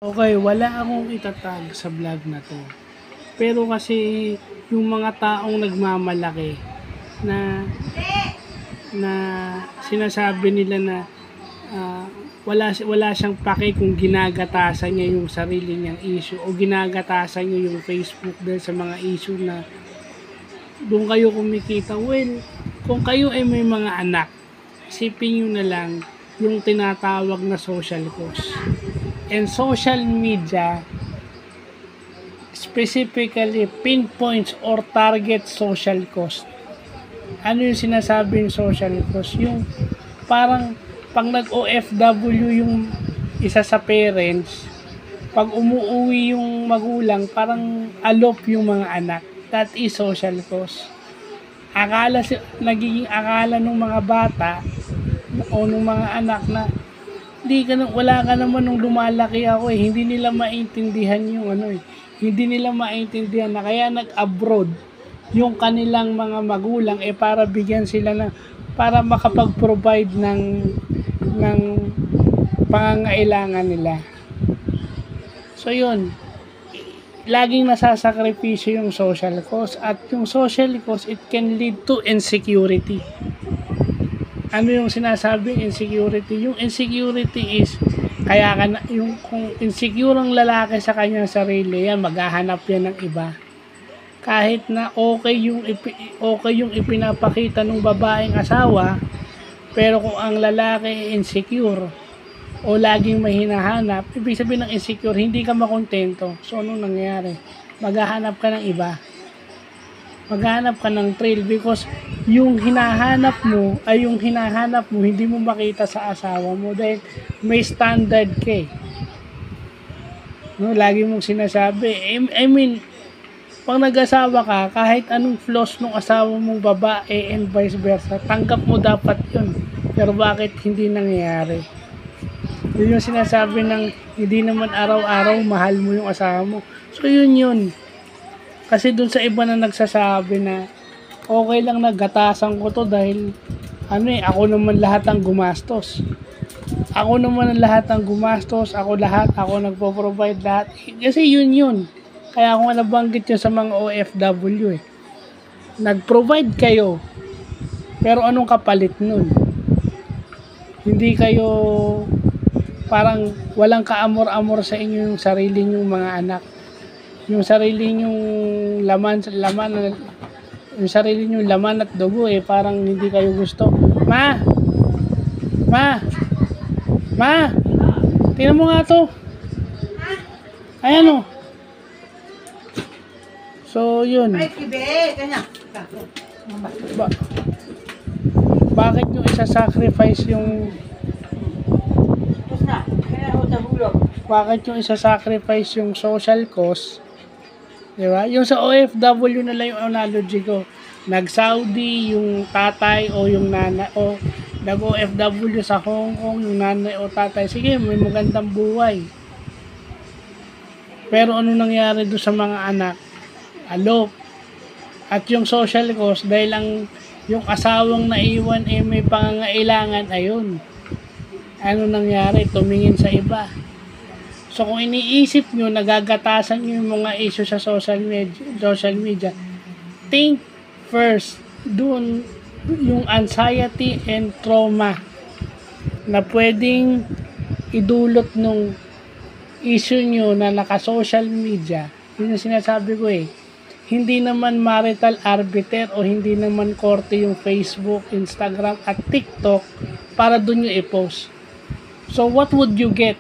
Okay, wala akong itatag sa vlog na 'to. Pero kasi yung mga taong nagmamalaki na na sinasabi nila na wala siyang pake kung ginagatasan niya yung sarili niyang issue o ginagatasan niyo yung Facebook dahil sa mga issue na doon kayo kumikita. Well, kung kayo ay may mga anak, isipin niyo na lang yung tinatawag na social cost. And social media specifically pinpoints or target social cost. Ano yung sinasabing social cost? Yung parang pag nag-OFW yung isa sa parents, pag umuwi yung magulang, parang alop yung mga anak. That is social cost. Nagiging akala ng mga bata o ng mga anak na wala ka naman nung lumalaki ako hindi nila maintindihan yung hindi nila maintindihan na kaya nag-abroad yung kanilang mga magulang para bigyan sila para makapag-provide ng pangangailangan nila. So yun, laging nasasakripisyo yung social cost, at yung social cost, it can lead to insecurity. Ano yung sinasabing insecurity? Yung insecurity is kung insecure ang lalaki sa kanyang sarili, yan maghahanap yan ng iba. Kahit na okay yung ipinapakita ng babaeng asawa, pero kung ang lalaki insecure o laging may hinahanap, ibig sabihin ng insecure, hindi ka makontento. So anong nangyayari? Maghahanap ka ng iba. Maghahanap ka ng thrill because yung hinahanap mo hindi mo makita sa asawa mo dahil may standard ka lagi mong sinasabi. I mean, pag nag-asawa ka, kahit anong flaws ng asawa mong babae and vice versa, tanggap mo dapat yun. Pero bakit hindi nangyayari? Yun yung sinasabi ng hindi naman araw-araw mahal mo yung asawa mo. So yun. Kasi dun sa iba na nagsasabi na okay lang naggatasan ko to dahil ako naman lahat ang gumastos. Ako nagpo-provide lahat. Kasi yun. Kaya ako nabanggit yun sa mga OFW Nag-provide kayo. Pero anong kapalit nun? Hindi kayo parang walang kaamor-amor sa inyo yung sarili nyong mga anak. Yung sarili nyong yung sarili nyong laman at dugo parang hindi kayo gusto. Ma, tingnan mo nga to. Ayan So yun. Bakit nyo isa-sacrifice yung social cost? Diba? Yung sa OFW na lang yung analogy ko. Nag-Saudi yung tatay o yung nanay o nag-OFW sa Hong Kong yung nanay o tatay. Sige, may magandang buhay. Pero ano nangyari doon sa mga anak? Alok. At yung social cost, dahil yung asawang naiwan may pangangailangan, ayun. Ano nangyari? Tumingin sa iba. So kung iniisip nyo, nagagatasan nyo yung mga issue sa social media, think first, doon yung anxiety and trauma na pwedeng idulot nung issue nyo na naka-social media. Yun yung sinasabi ko Hindi naman marital arbiter o hindi naman korte yung Facebook, Instagram at TikTok para doon nyo i-post. So what would you get?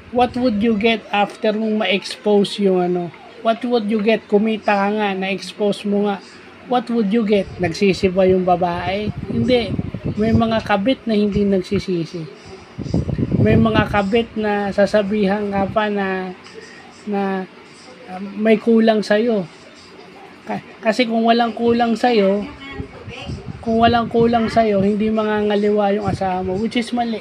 What would you get after mong ma-expose yung What would you get? Kumita ka nga, na-expose mo nga. What would you get? Nagsisiba yung babae? Hindi. May mga kabit na hindi nagsisisi. May mga kabit na sasabihan ka pa na may kulang sa'yo. Kasi kung walang kulang sa'yo, hindi mangangaliwa yung asawa mo, which is mali.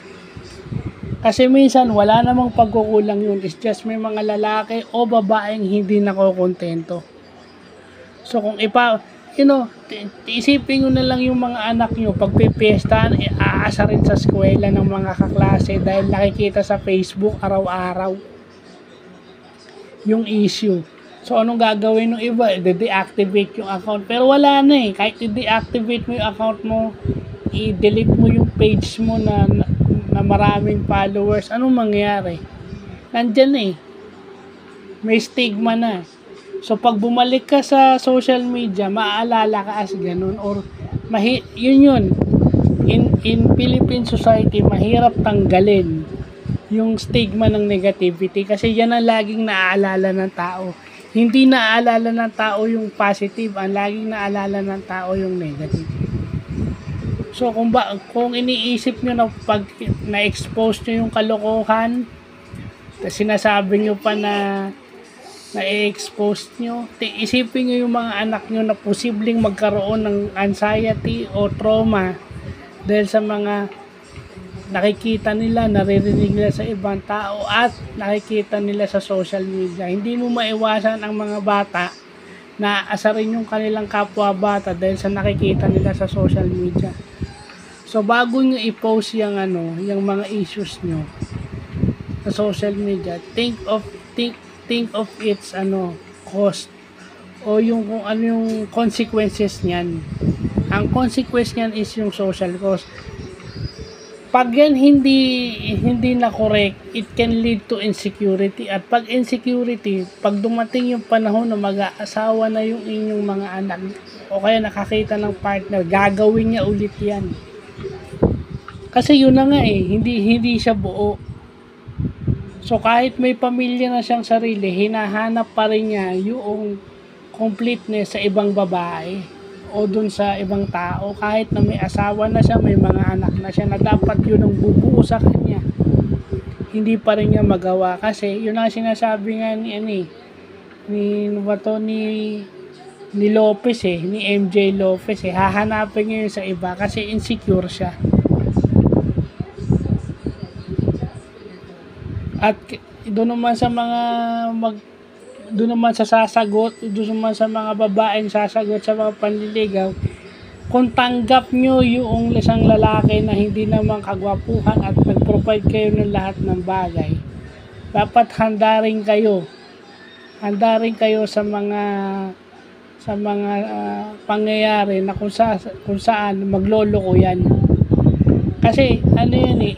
Kasi minsan, wala namang pagkukulang yun. It's just may mga lalaki o babaeng hindi nakokontento. So, kung isipin nyo na lang yung mga anak nyo, pagpipiestahan, aasa rin sa eskwela ng mga kaklase dahil nakikita sa Facebook araw-araw. yung issue. So, anong gagawin ng iba? I-deactivate yung account. Pero wala na eh. Kahit i-deactivate mo yung account mo, i-delete mo yung page mo na maraming followers, anong mangyayari? Nandyan eh. May stigma na. So, pag bumalik ka sa social media, maaalala ka as ganun. Or, yun. In Philippine society, mahirap tanggalin yung stigma ng negativity kasi yan ang laging naaalala ng tao. Hindi naaalala ng tao yung positive, ang laging naaalala ng tao yung negative. So kung iniisip nyo na pag na-expose nyo yung kalokohan, sinasabi nyo pa na na-expose nyo, isipin nyo yung mga anak nyo na posibleng magkaroon ng anxiety o trauma dahil sa mga nakikita nila, naririnig nila sa ibang tao at nakikita nila sa social media. Hindi mo maiwasan ang mga bata na asarin yung kanilang kapwa bata dahil sa nakikita nila sa social media. So bago nyo i-post yung mga issues nyo sa social media, think of its cost o yung kung ano yung consequences niyan. Ang consequence niyan is yung social cost. Pag yan hindi na correct, it can lead to insecurity. At pag insecurity, pag dumating yung panahon na mag-aasawa na yung inyong mga anak o kaya nakakita ng partner, gagawin niya ulit yan. Kasi yun na nga hindi siya buo. So kahit may pamilya na siyang sarili, hinahanap pa rin niya yung completeness sa ibang babae o dun sa ibang tao, kahit na may asawa na siya, may mga anak na siya, na dapat yun ang bubuo sa kanya, hindi pa rin niya magawa. Kasi yun ang sinasabi nga ni Lopez ni MJ Lopez hahanapin niya yun sa iba kasi insecure siya. At doon naman sa doon naman sa mga babaeng sasagot sa mga panliligaw, kung tanggap nyo yung isang lalaki na hindi naman kagwapuhan at nag-provide kayo ng lahat ng bagay, dapat handa rin kayo sa mga pangyayari na kung saan magloloko yan. Kasi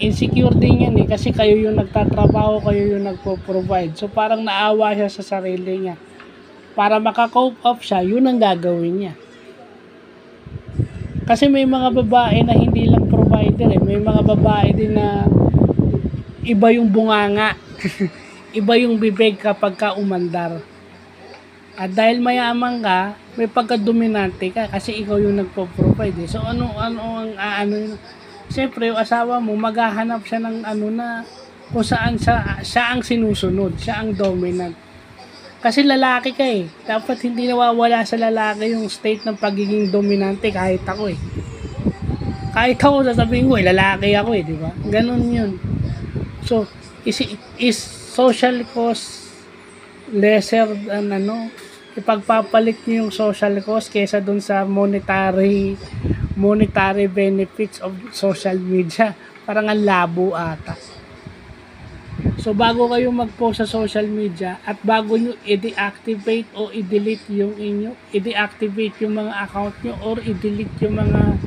insecure din yan kasi kayo yung nagtatrabaho, kayo yung nagpo-provide. So parang naawa siya sa sarili niya. Para maka-cope up siya, yun ang gagawin niya. Kasi may mga babae na hindi lang provider may mga babae din na iba yung bunganga. Iba yung bibig kapag ka umandar. At dahil mayaman ka, may pagka-dominante ka kasi ikaw yung nagpo-provide. So ano siyempre, yung asawa mo, maghahanap siya ng na kung saan siya ang sinusunod, siya ang dominant. Kasi lalaki ka dapat hindi nawawala sa lalaki yung state ng pagiging dominante kahit ako Kahit ako, sasabihin ko, lalaki ako di ba? Ganun yun. So, is social cost lesser than ipagpapalit niyo yung social cost kaysa dun sa monetary benefits of social media. Parang ang labo ata. So bago kayo mag-post sa social media at bago nyo i-deactivate o i-delete i-deactivate yung mga account nyo or i-delete yung mga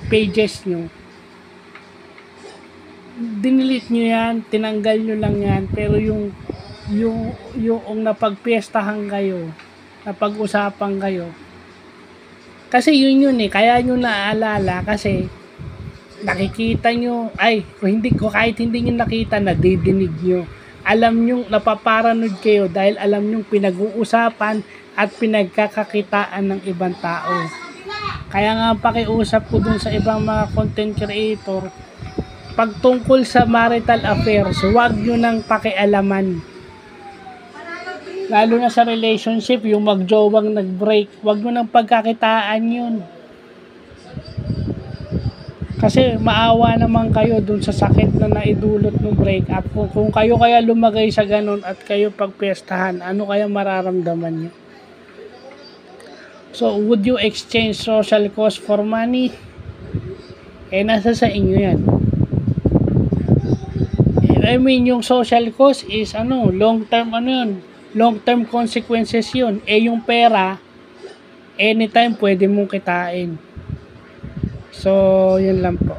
pages nyo, dinilit nyo yan, tinanggal nyo lang yan, pero yung napagpiestahan kayo, napag-usapan kayo, kasi yun kaya nyo naaalala kasi nakikita nyo, kahit hindi nyo nakita, nadidinig nyo. Alam nyo, napaparanoid kayo dahil alam nyo pinag-uusapan at pinagkakakitaan ng ibang tao. Kaya nga pakiusap ko dun sa ibang mga content creator, pag tungkol sa marital affairs, huwag nyo nang pakialaman. Lalo na sa relationship, yung magjowang nag-break, huwag mo nang pagkakitaan yun. Kasi maawa naman kayo dun sa sakit na naidulot ng breakup. Kung kayo kaya lumagay sa ganun at kayo pagpestahan, ano kaya mararamdaman nyo? So, would you exchange social cost for money? Nasa sa inyo yan. Yung social cost is long term yun. long-term consequences yun. Eh, yung pera, anytime pwede mong kitain. So, yun lang po.